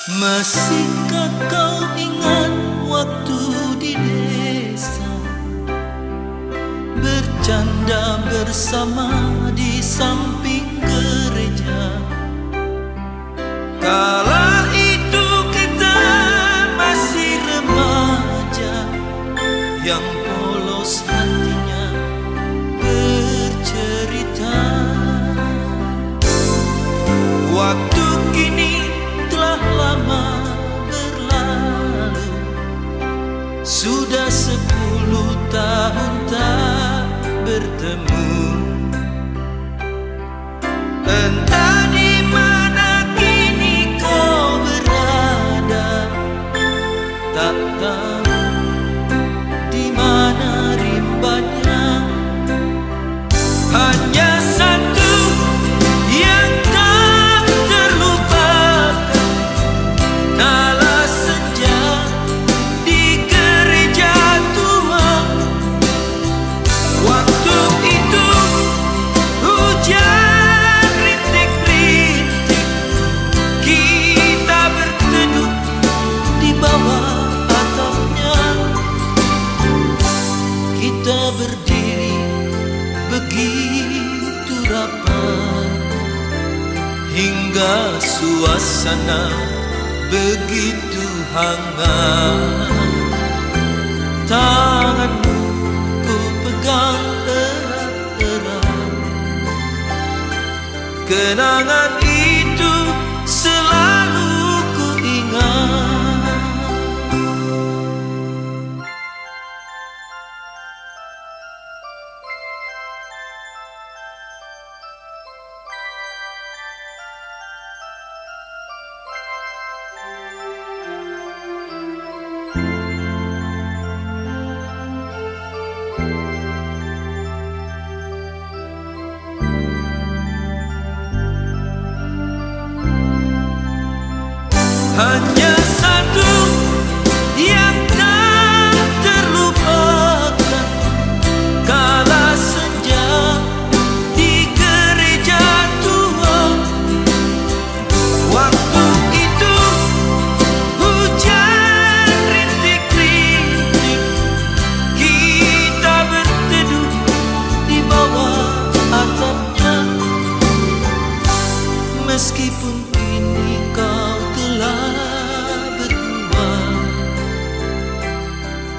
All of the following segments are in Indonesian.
Masihkah kau ingat waktu di desa, bercanda bersama di samping gereja? Kala itu kita masih remaja, yang polos hatinya bercerita. Waktu kini telah lama berlalu, sudah 10 tahun tak bertemu. Entah di mana kini kau berada, tak tahu di mana rimbanya. Hanya satu yang tak terlupakan, kala senja di gereja tua. Waktu itu hujan rintik-rintik, kita berteduh di bawah atapnya. Kita berdiri begitu rapat, hingga suasana begitu hangat. Tanganmu ku pegang erat-erat, kenangan itu selalu ku ingat. Hanya satu yang tak terlupakan, kala senja di gereja tua. Waktu itu hujan rintik-rintik, kita berteduh di bawah atapnya. Meskipun kini kau telah berdua,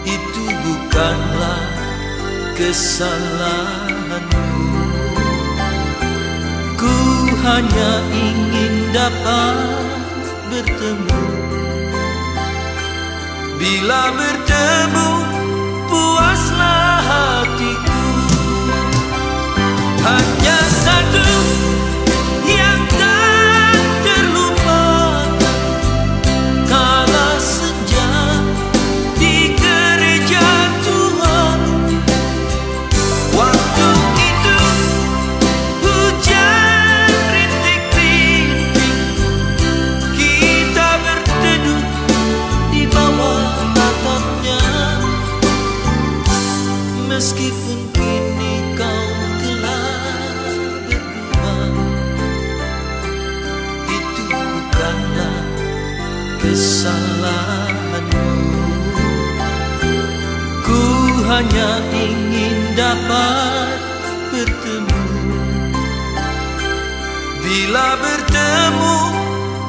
itu bukanlah kesalahanmu. Ku hanya ingin dapat bertemu. Bila bertemu, puaslah hatiku. Hanya satu yang tak terlupakan, kala senja di gereja tua. Waktu itu hujan rintik-rintik, kita berteduh di bawah atapnya. Meskipun kini kau telah berdua, itu bukanlah kesalahanmu. Ku hanya ingin dapat bertemu. Bila bertemu,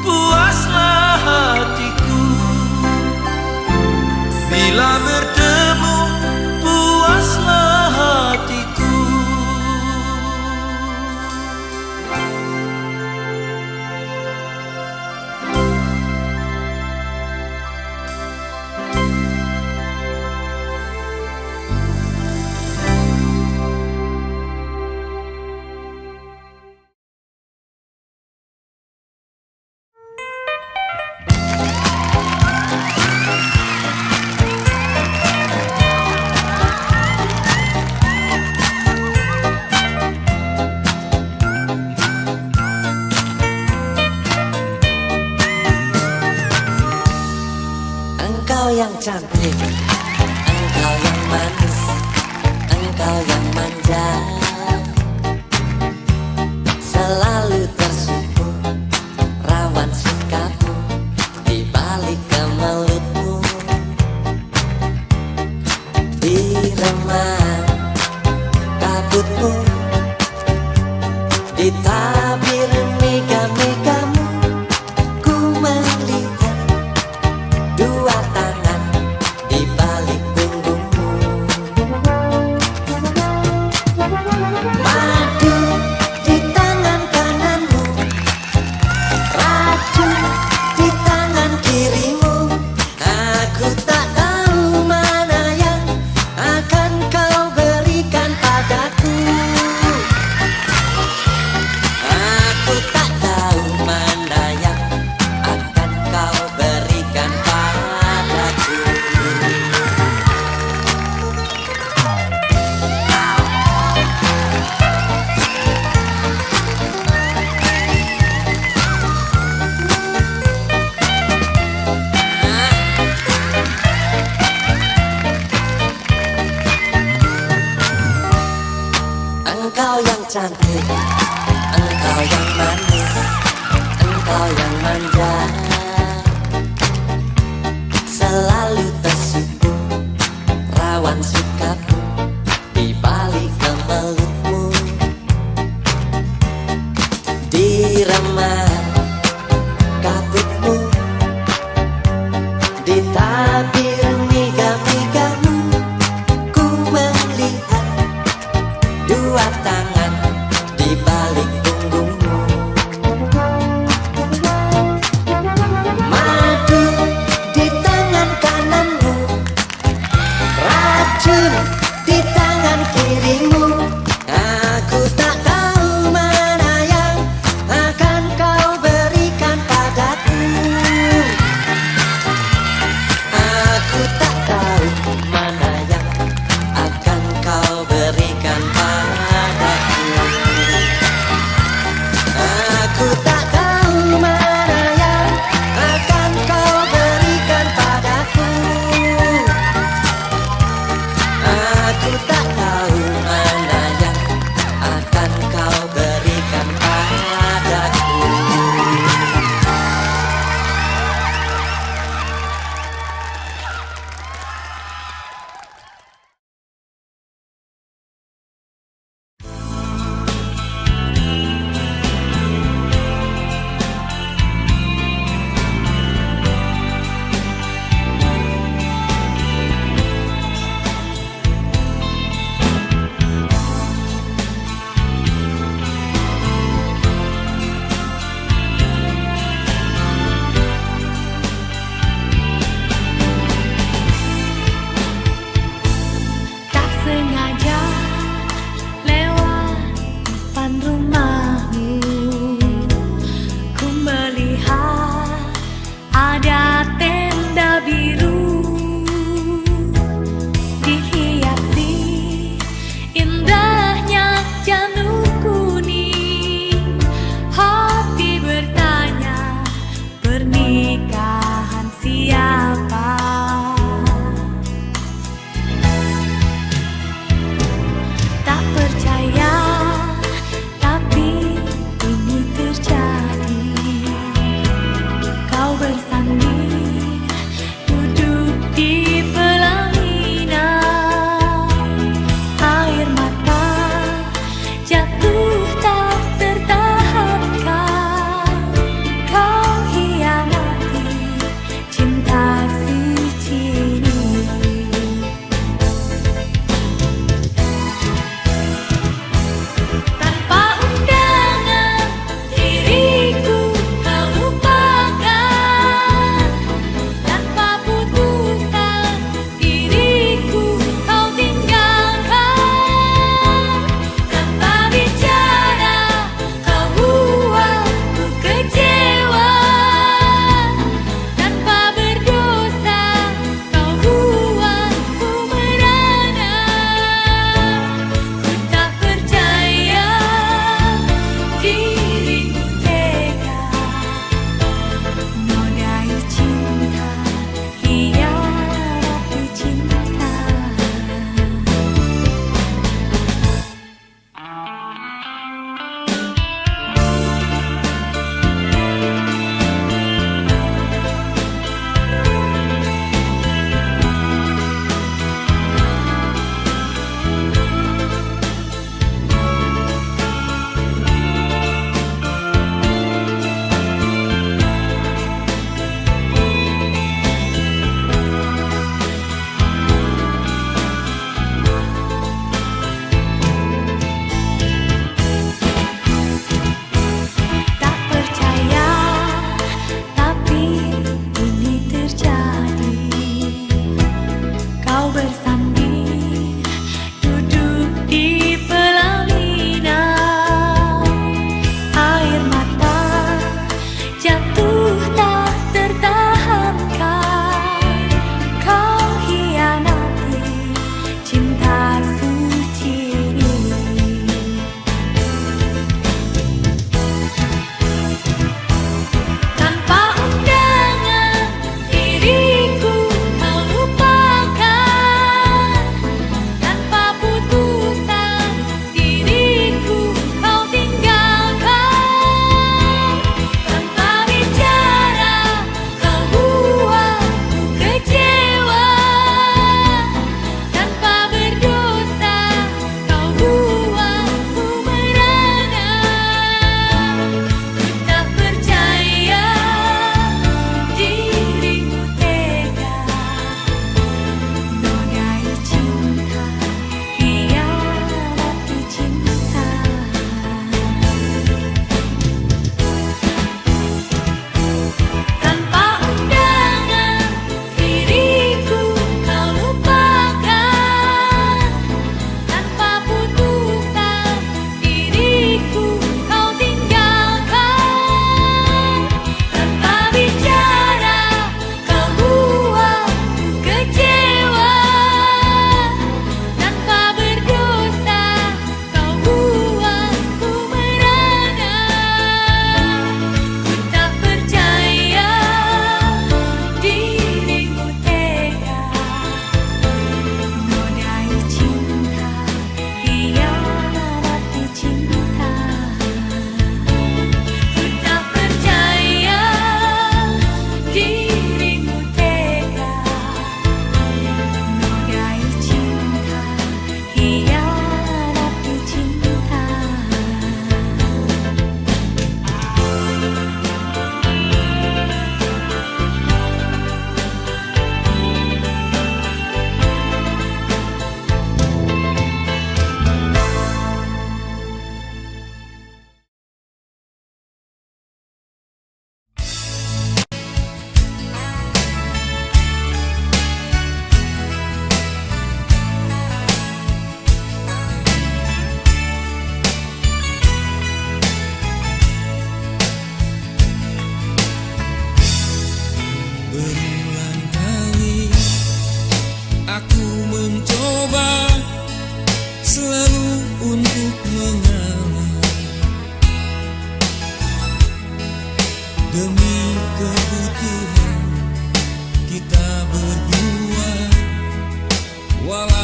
puaslah hatiku. Bila bertemu, puaslah hatiku. Engkau yang cantik, engkau yang manis, engkau yang manja, selalu tersipu rawan sikapmu di cantik, engkau yang manis, engkau yang manja. Selalu tersipu, rawan sikapmu di balik kemelutmu. Di remah kabutmu, di tabir miga-migamu, ku melihat dua tangan di balik punggungmu. Madu di tangan kananmu, racun di tangan kirimu. Aku tak tahu mana yang akan kau berikan padaku.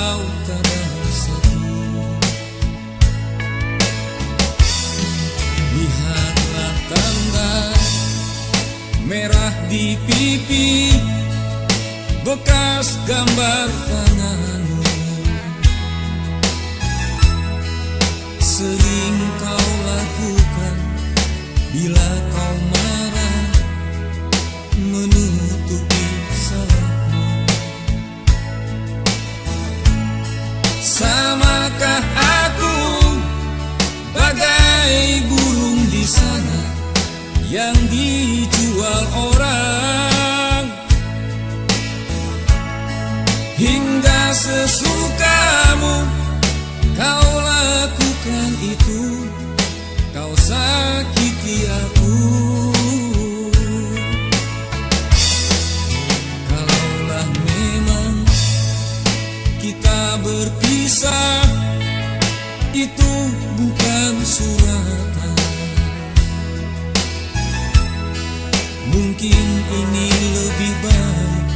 kau kadang sedih. Lihatlah tanda merah di pipi, bekas gambar tanganmu. Sering kau lakukan bila kau marah, menutupi salahmu. Samakah aku bagai burung di sana yang dijual orang, hingga sesukamu kau lakukan itu, kau sakiti aku. Kalaulah memang kita berpisah, itu bukan suratan. Mungkin ini lebih baik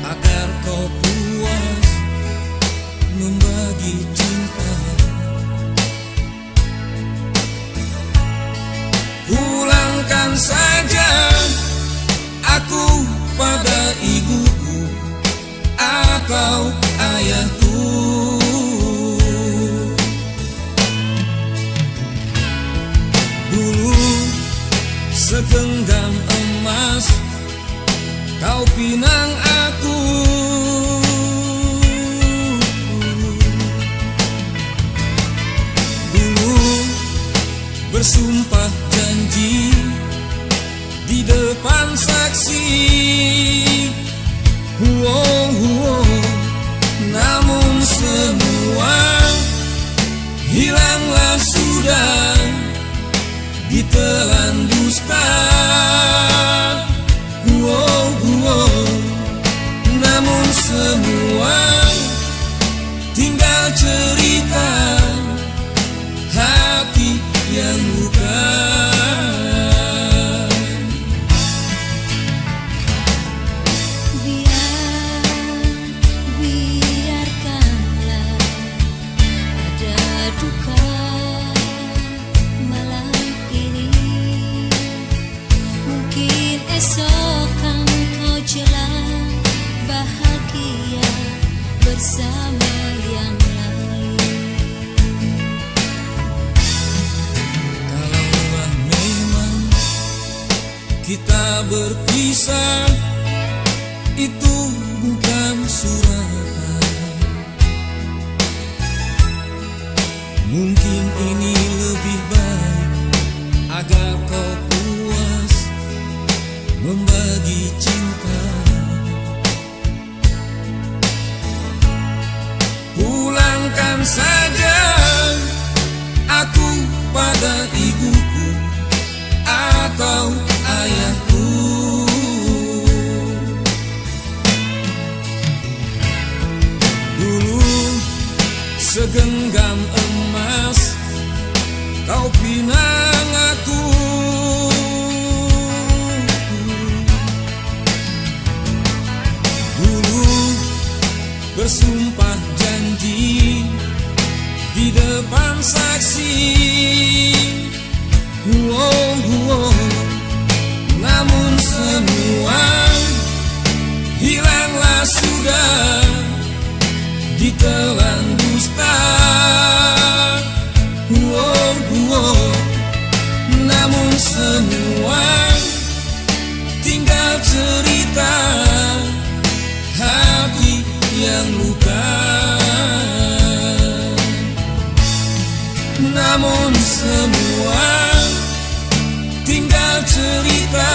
agar kau puas membagi cinta. Pulangkan saja aku pada ibuku atau ayahku. Dulu segenggam emas kau pinang aku. Dulu bersumpah janji di depan saksi. Namun semua hilanglah sudah, ditelan dusta. Namun semua tinggal cerita hati yang luka. Biarkanlah ada duka malam ini. Mungkin esok kan kau jelang bahagia bersama yang lain. Kalaulah memang kita berpisah, itu bukan suratan. Mungkin ini lebih baik agar kau puas membagi cinta. Pulangkan saja aku pada ibuku atau ayahku. Dulu segenggam emas kau pinang aku. Dulu bersumpah janji di depan saksi. Namun semua hilanglah sudah, ditelan dusta. Namun semua tinggal cerita hati yang luka. Namun semua tinggal cerita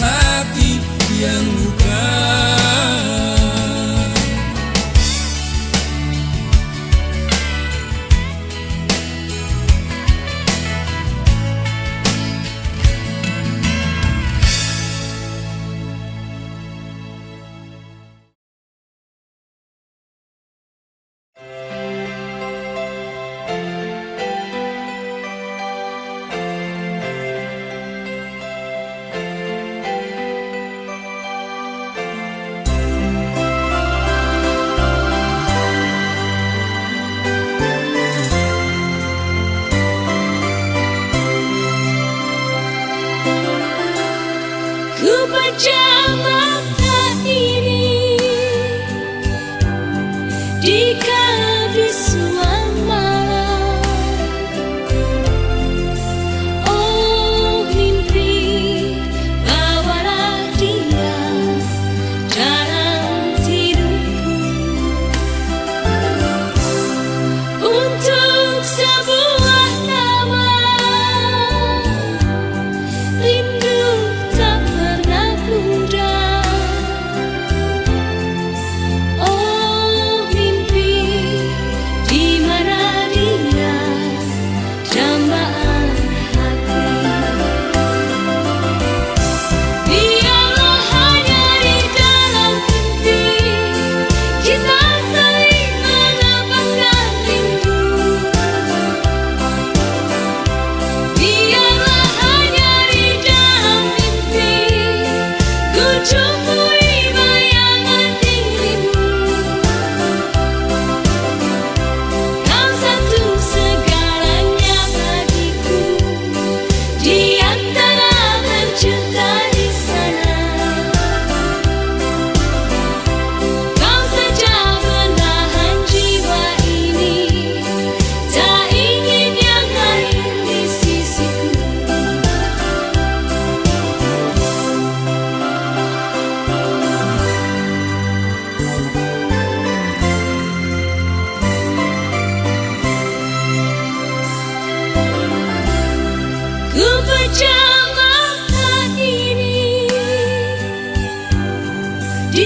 hati yang luka.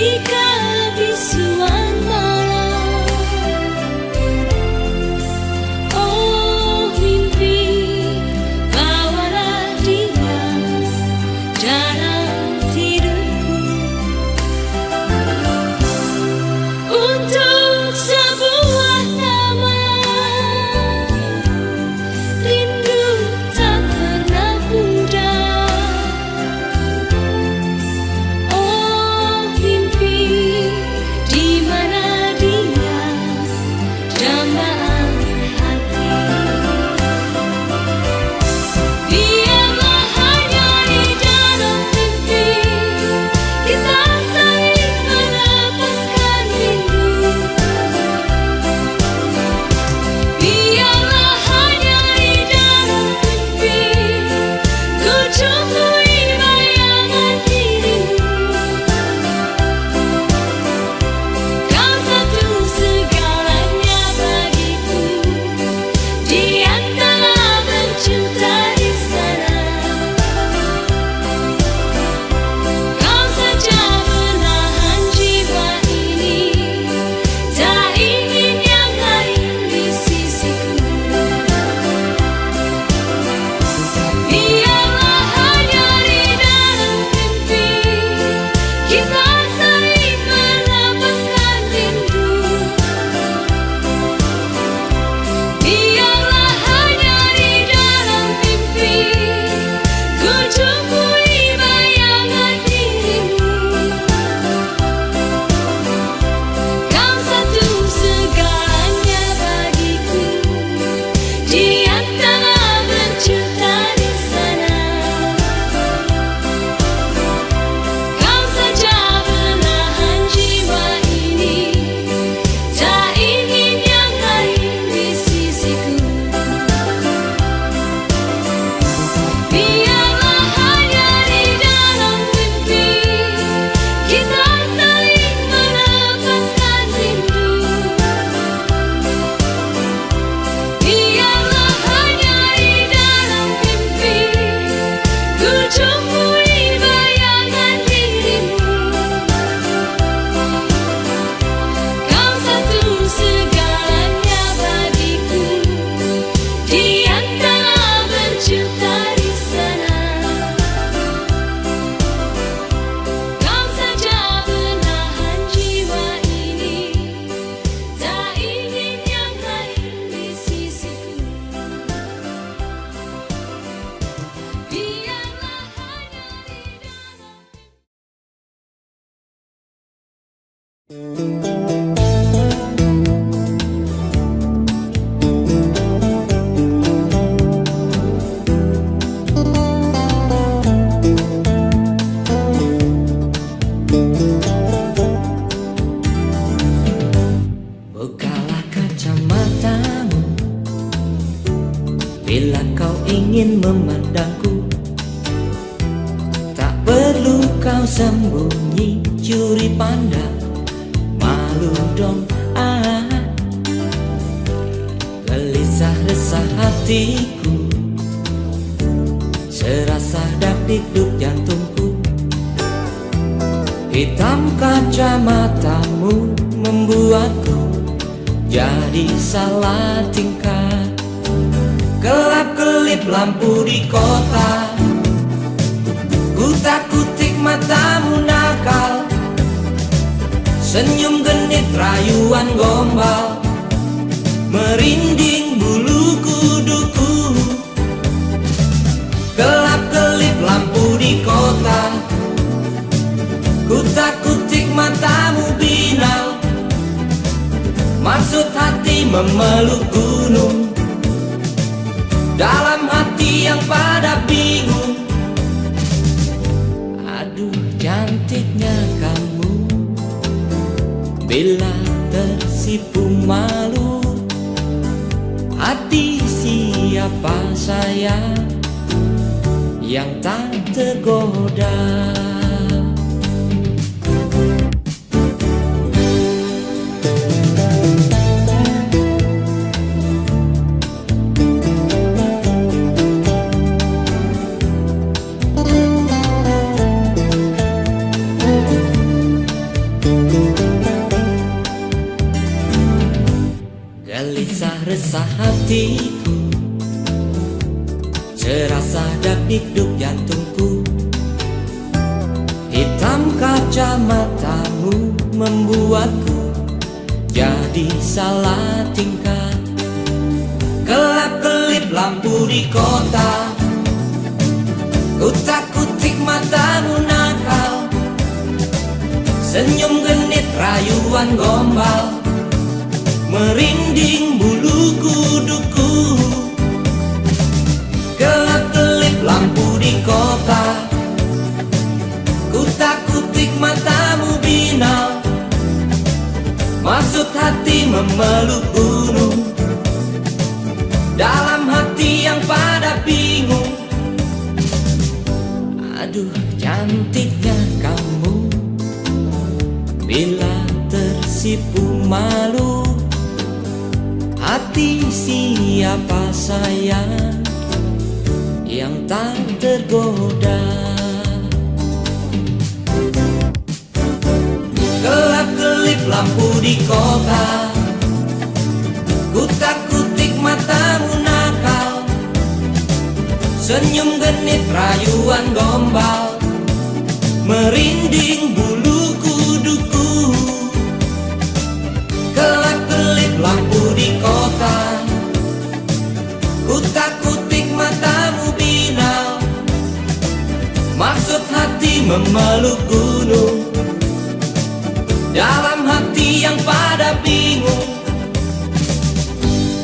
di kebisuan malam. Oh mimpi, bawalah dia dalam tidurku untuk sebuah taman. Rindu tak pernah pudar. Oh mimpi, di mana dia dambaan hati. Biarlah hanya di dalam mimpi kita saling melepaskan rindu. Biarlah hanya di dalam mimpi ku jumpai bayangan dirimu. Kau satu segalanya bagiku, di antara bercinta di sana. Kau saja menahan jiwa ini, tak ingin yang lain di sisiku. Biarlah hanya di dalam mimpi kita saling melepaskan rindu. Biarlah hanya di dalam mimpi ku jumpai bayangan dirimu. Kau satu segalanya bagiku, di antara berjuta di sana. Kau saja menahan jiwa ini, tak ingin yang lain di sisiku. Biarlah hanya di dalam mimpi kita saling melepaskan rindu. Biarlah hanya di dalam mimpi ku jumpai bayangan dirimu. Kau satu segalanya bagiku, di antara berjuta di sana. Kau saja menahan jiwa ini, tak ingin yang lain di sisiku. Biarlah hanya di dalam. Bukalah kacamatamu bila kau ingin memandangku. Tak perlu kau sembunyi, curi pandang, malu dong. Gelisah resah hatiku, serasa dakdikduk jantungku. Hitam kacamatamu membuatku jadi salah tingkah. Gelap-gelip lampu di kota, kutak-kutik matamu nakal. Senyum genit rayuan gombal, merinding bulu kuduku. Gelap-gelip lampu di kota, kutak-kutik matamu binal. Maksud hati memeluk gunung, dalam hati yang pada bingung. Aduh cantiknya kamu, bila tersipu malu. Hati siapa saya yang tak tergoda? Gelisah resah hatiku, serasa dak-dikduk jantungku. Hitam kacamatamu membuatku jadi salah tingkah. Kelap-kelip lampu di kota, kutak-kutik matamu nakal. Senyum genit rayuan gombal, merinding bulu kuduku. Kelap-kelip lampu di kota, kutak-kutik matamu binal. Maksud hati memeluk gunung, dalam hati yang pada bingung. Aduh cantiknya kamu, bila tersipu malu. Hati siapa sayang yang tak tergoda. Gelap-gelip lampu di kota, kutak-kutik matamu nakal. Senyum genit rayuan gombal, merinding bulu kuduku. Gelap-gelip lampu di kota, kutak-kutik matamu binal. Maksud hati memeluk gunung, dalam hati yang pada bingung.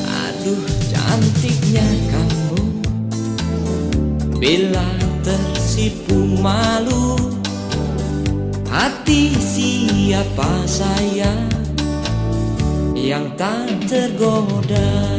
Aduh cantiknya kamu, bila tersipu malu. Hati siapa sayang yang tak tergoda.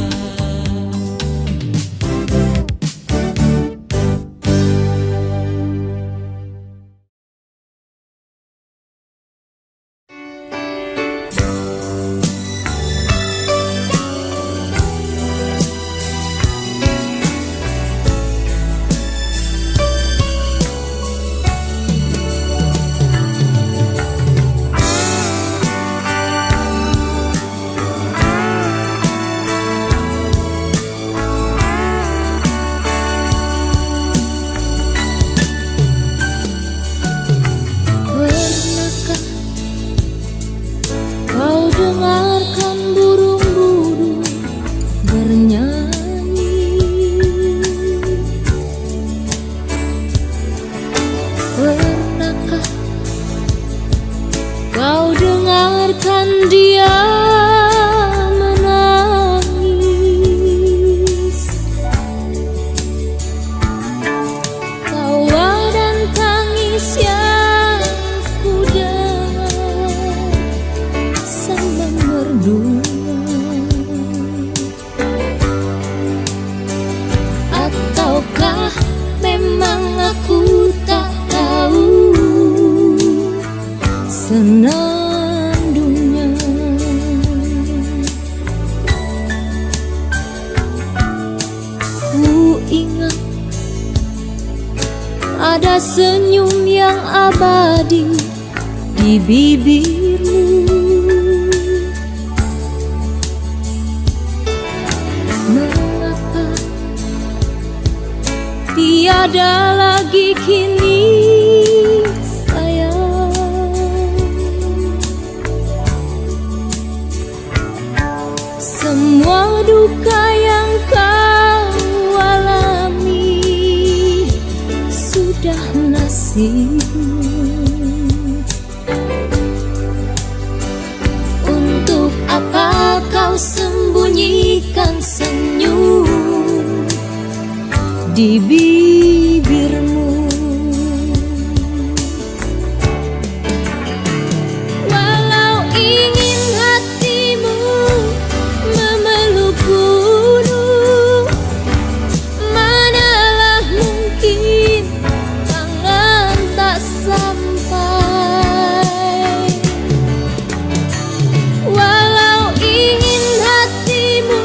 Ada senyum yang abadi di bibirmu. Mengapa tiada lagi kini sayang? Semua duka yang kau alami sudah nasibmu. Untuk apa kau sembunyikan senyum di bibirmu? Walau ingin hatimu memeluk gunung, manalah mungkin tangan tak sampai. Walau ingin hatimu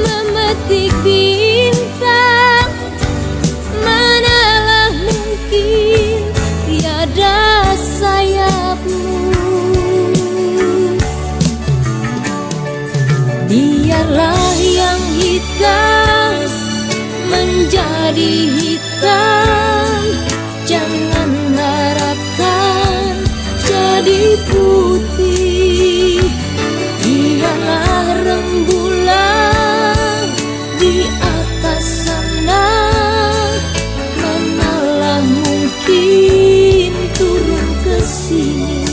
memetik bintang, hitam menjadi hitam, jangan harapkan jadi putih. Biarlah rembulan di atas sana, manalah mungkin turun ke sini.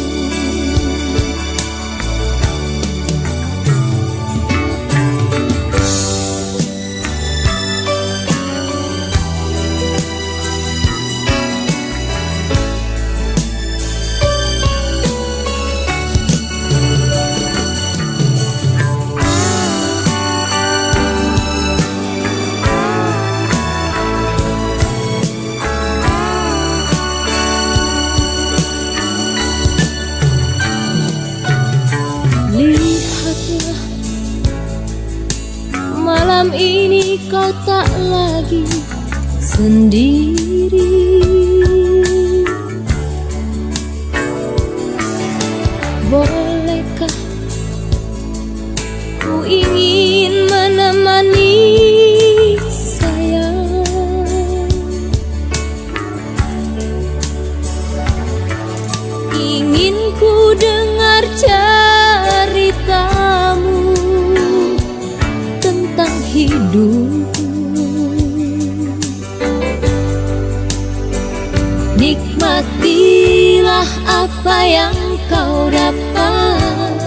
Lihatlah, malam ini kau tak lagi sendiri. Bolehkah ku ingin menemani sayang? Ingin ku dengar ceritamu tentang hidup. Nikmatilah apa yang kau dapat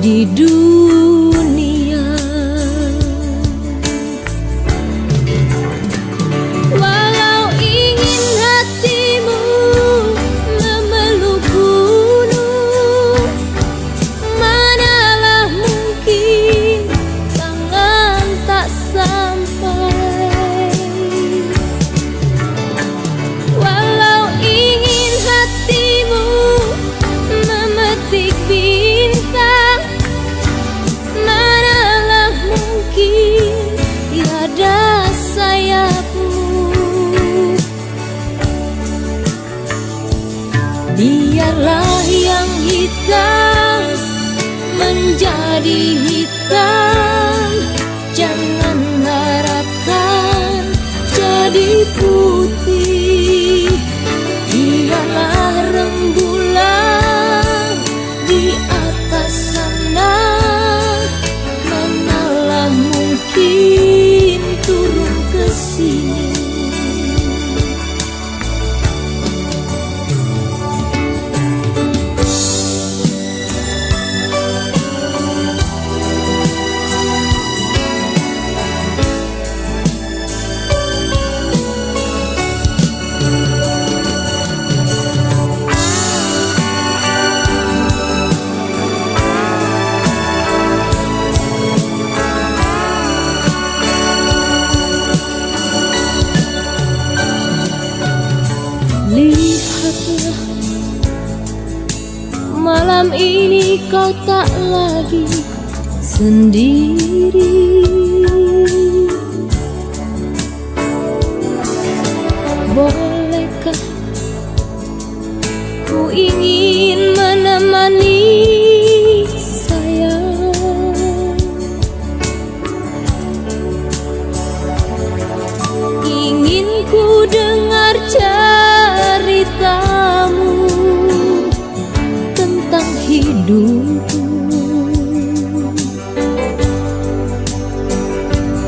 di dunia. Walau ingin hatimu memeluk gunung, manalah mungkin tangan tak sampai. Walau ingin hatimu memetik bintang, manalah mungkin tiada sayapmu. Biarlah yang hitam menjadi hitam, jangan harapkan jadi putih. Biarlah rembulan di atas sana, manalah mungkin turun ke sini. Lihatlah, malam ini kau tak lagi sendiri. Bolehkah ku ingin menemani sayang? Ingin ku dengar ceritamu tentang hidup.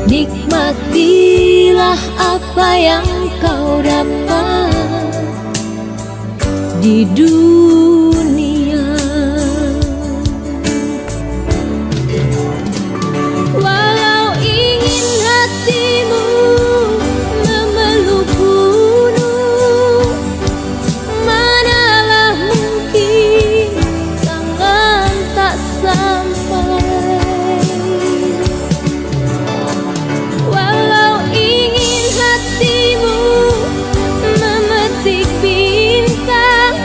Nikmatilah apa yang kau dapat di dunia. Walau ingin hatimu memeluk gunung, manalah mungkin tangan tak sampai. Walau ingin hatimu memetik bintang,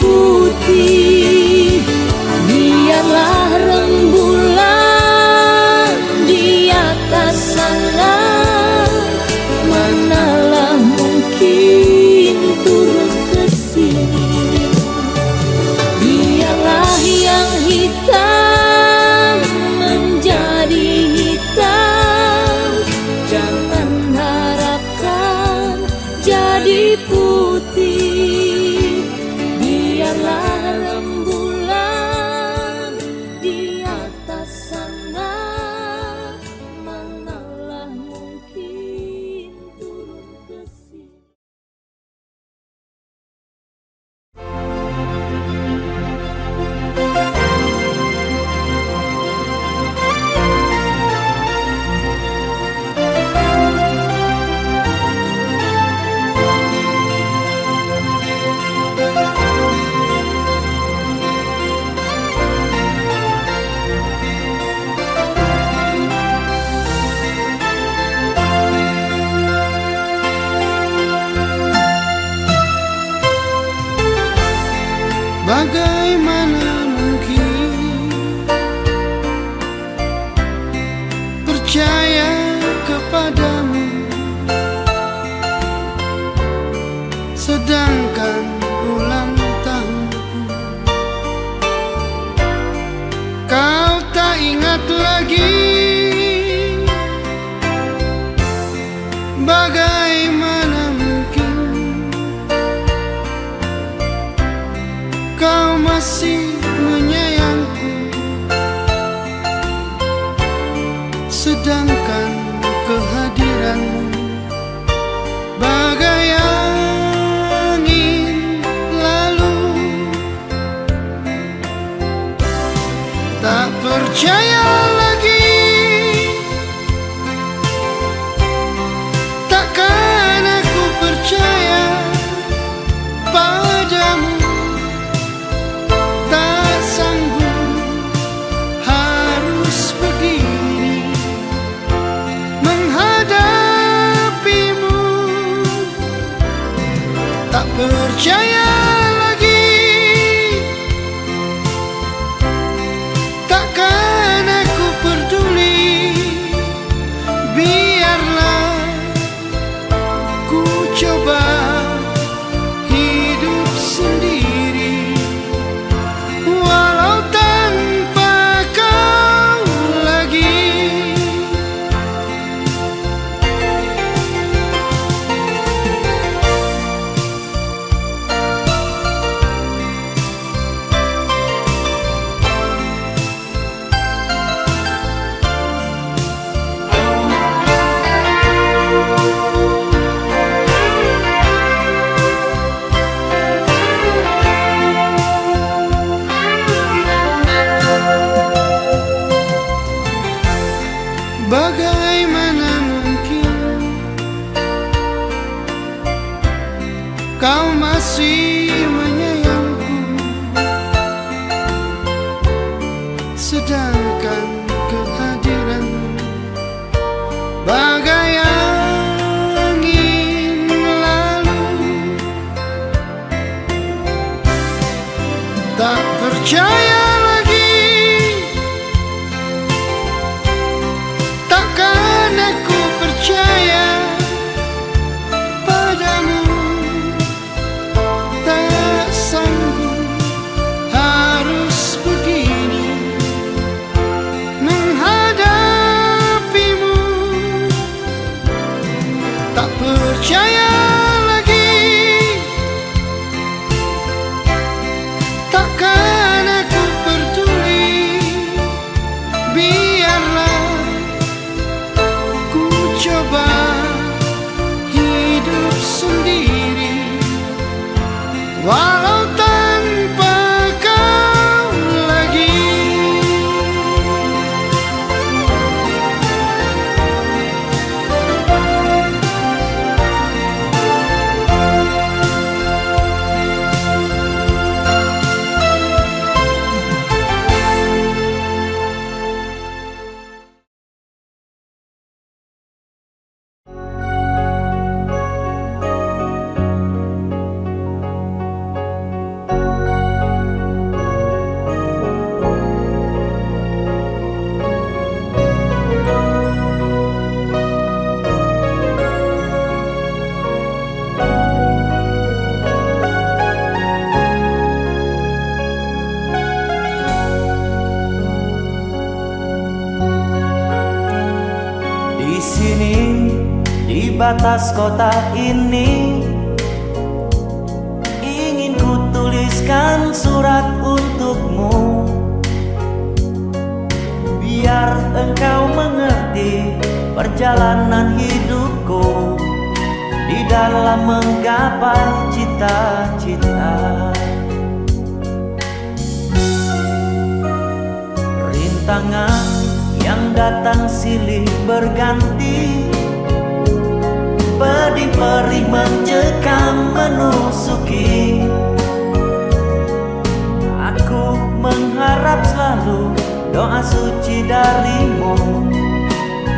putih. Biarlah rembulan di atas sana, manalah mungkin turun ke sini. Biarlah yang hitam menjadi hitam, jangan harapkan jadi putih. Biarlah rembulan di atas sana, manalah mungkin turun ke sini. Bagaimana mungkin percaya kepadamu, sedangkan ulang tahunku kau tak ingat lagi. Bagaimana mungkin kau masih menyayangku, sedangkan kehadiranmu bagai angin lalu. Tak percaya lagi, takkan aku percaya padamu. Tak sanggup harus begini menghadapimu. Tak percaya lagi, takkan aku peduli. Biarlah ku coba hidup sendiri, walau tanpa kau lagi. Bagaimana mungkin kau masih menyayangku, sedangkan kehadiranmu bagai angin lalu. Tak percaya lagi, takkan aku percaya padamu. Tak sanggup harus begini menghadapimu. Tak percaya lagi, takkan aku atas kota ini, ingin ku tuliskan surat untukmu, biar engkau mengerti perjalanan hidupku di dalam menggapai cita-cita. Rintangan yang datang silih berganti, pedih perih mencekam menusuki. Aku mengharap selalu doa suci darimu,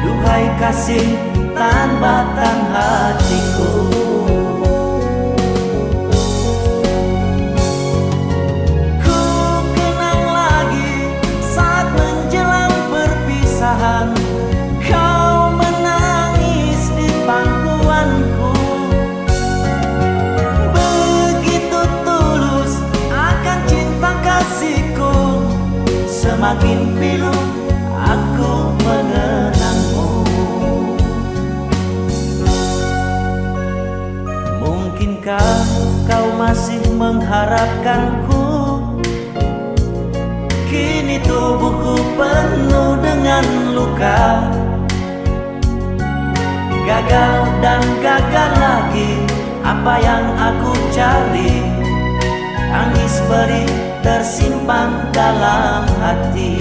duhai kasih tambatan hatiku. Ku kenang lagi saat menjelang perpisahan, kau menangis di pangkuanku. Begitu tulus akan cinta kasihku, semakin pilu aku mengenangmu. Mungkinkah kau masih mengharapkanku? Kini tubuhku penuh dengan luka, gagal dan gagal lagi apa yang aku cari. Tangis perih tersimpan dalam hati.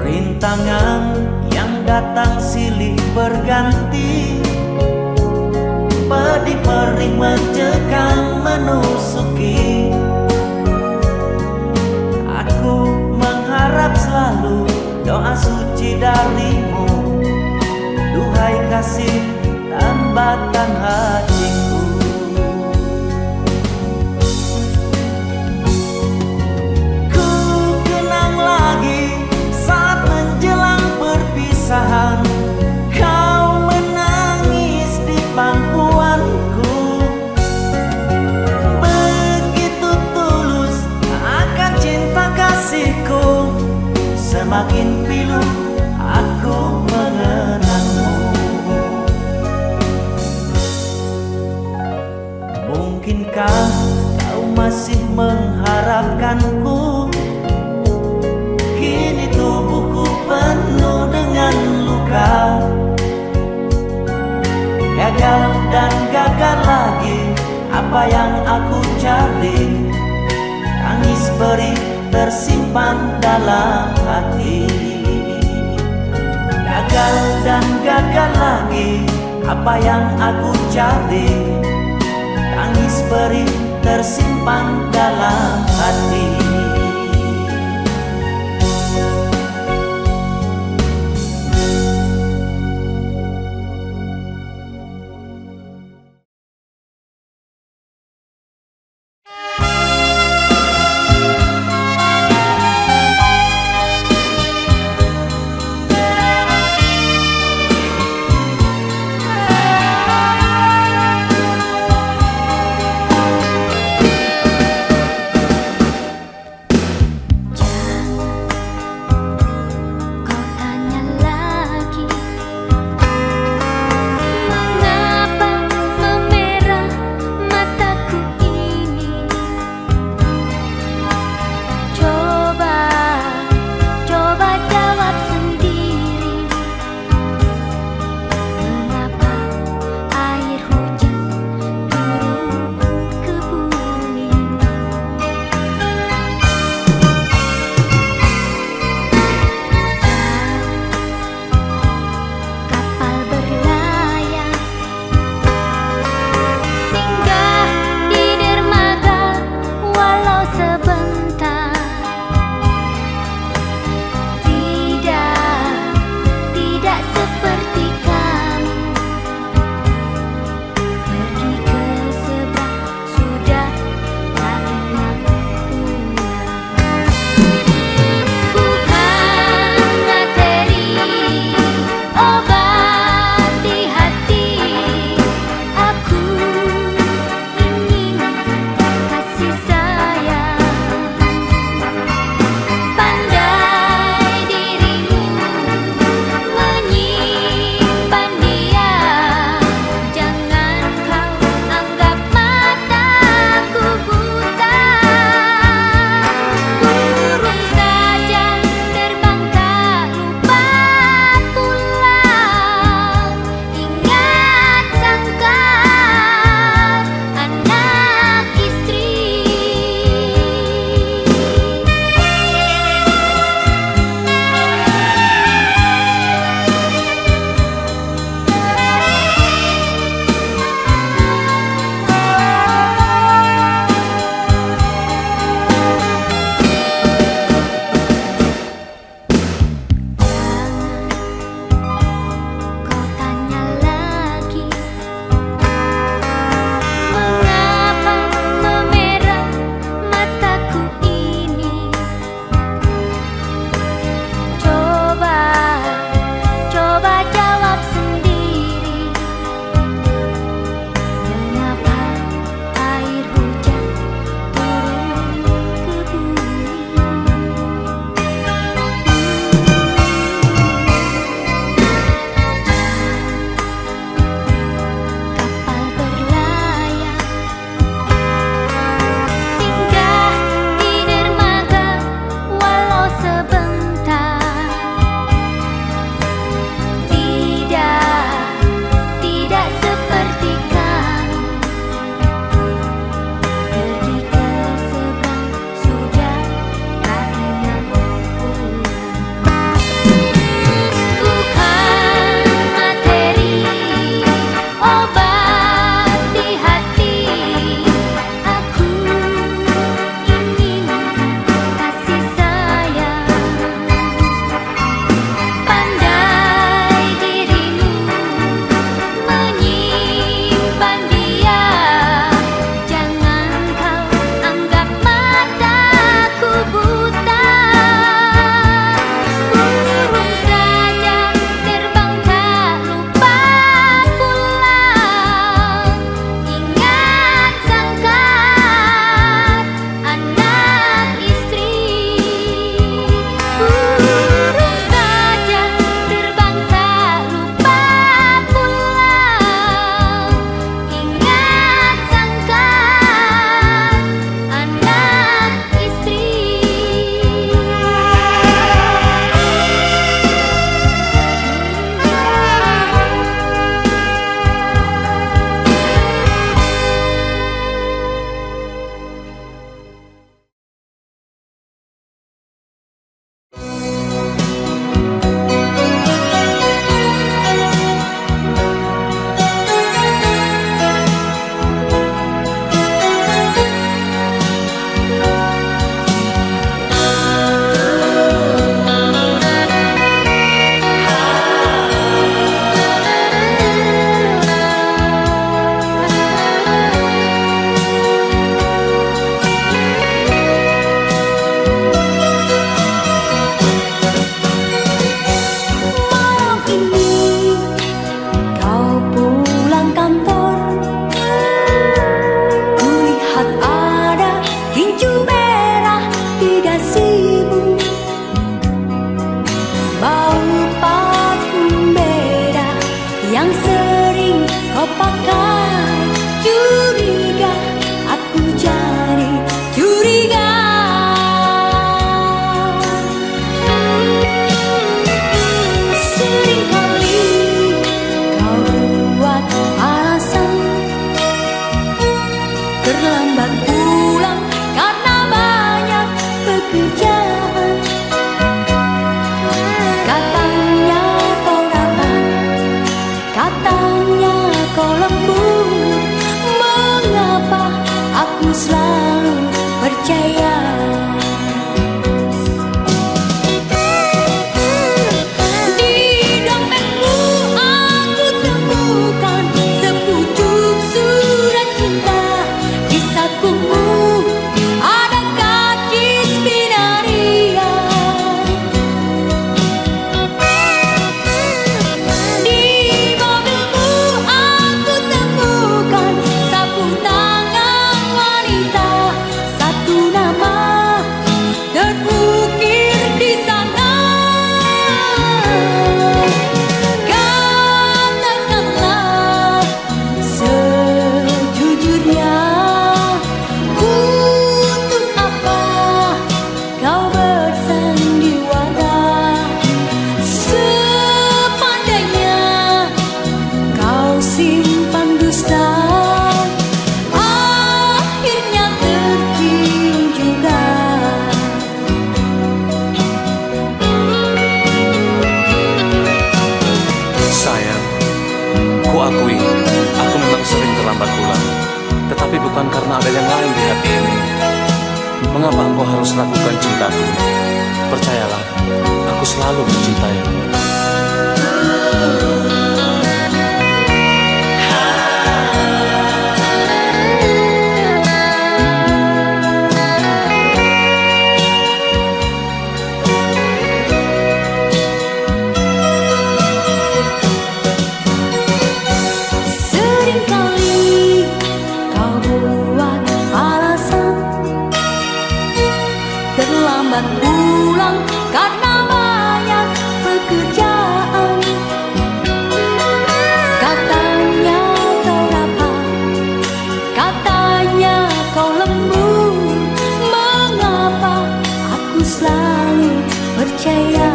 Rintangan yang datang silih berganti, pedih perih mencekam menusuki. Aku mengharap selalu doa suci darimu, duhai kasih tambatan hatiku. Ku kenang lagi saat menjelang perpisahan, kau menangis di pangkuanku. Begitu tulus akan cinta kasihku, semakin pilu aku mengenangmu. Mungkinkah kau masih mengharapkanku? Kini tubuhku penuh dengan luka, gagal dan gagal lagi apa yang aku cari. Tangis perih tersimpan dalam hati. Gagal dan gagal lagi apa yang aku cari. Tangis perih tersimpan dalam hati. pekerjaan. Katanya kau ramah, katanya kau lembut. Mengapa aku selalu percaya? Tapi bukan karena ada yang lain di hati ini. Mengapa engkau harus ragukan cintaku? Percayalah, aku selalu mencintaimu. Terlambat pulang karena banyak pekerjaan. Katanya kau rapah, katanya kau lembut. Mengapa aku selalu percaya?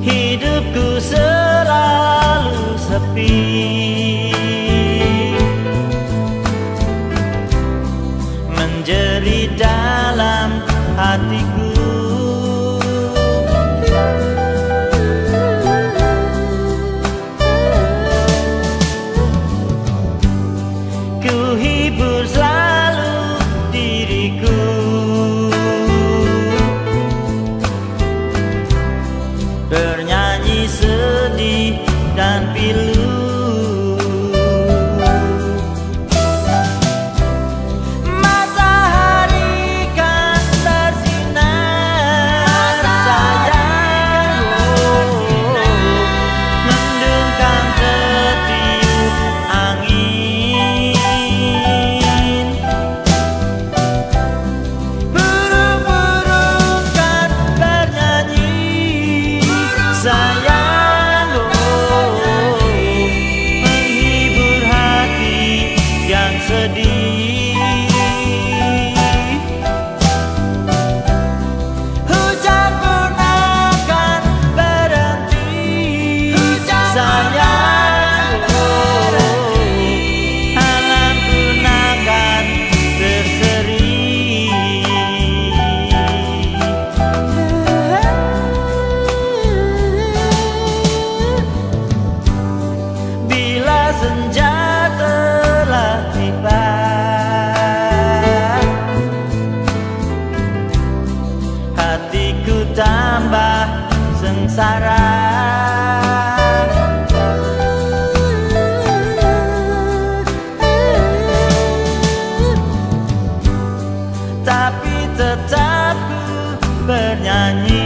Hidupku selalu sepi, menjerit dalam hatiku. Ku hibur selalu diriku, bernyanyi sedih dan pilu. Matahari kan bersinar tambah sengsara. Tapi tetap ku bernyanyi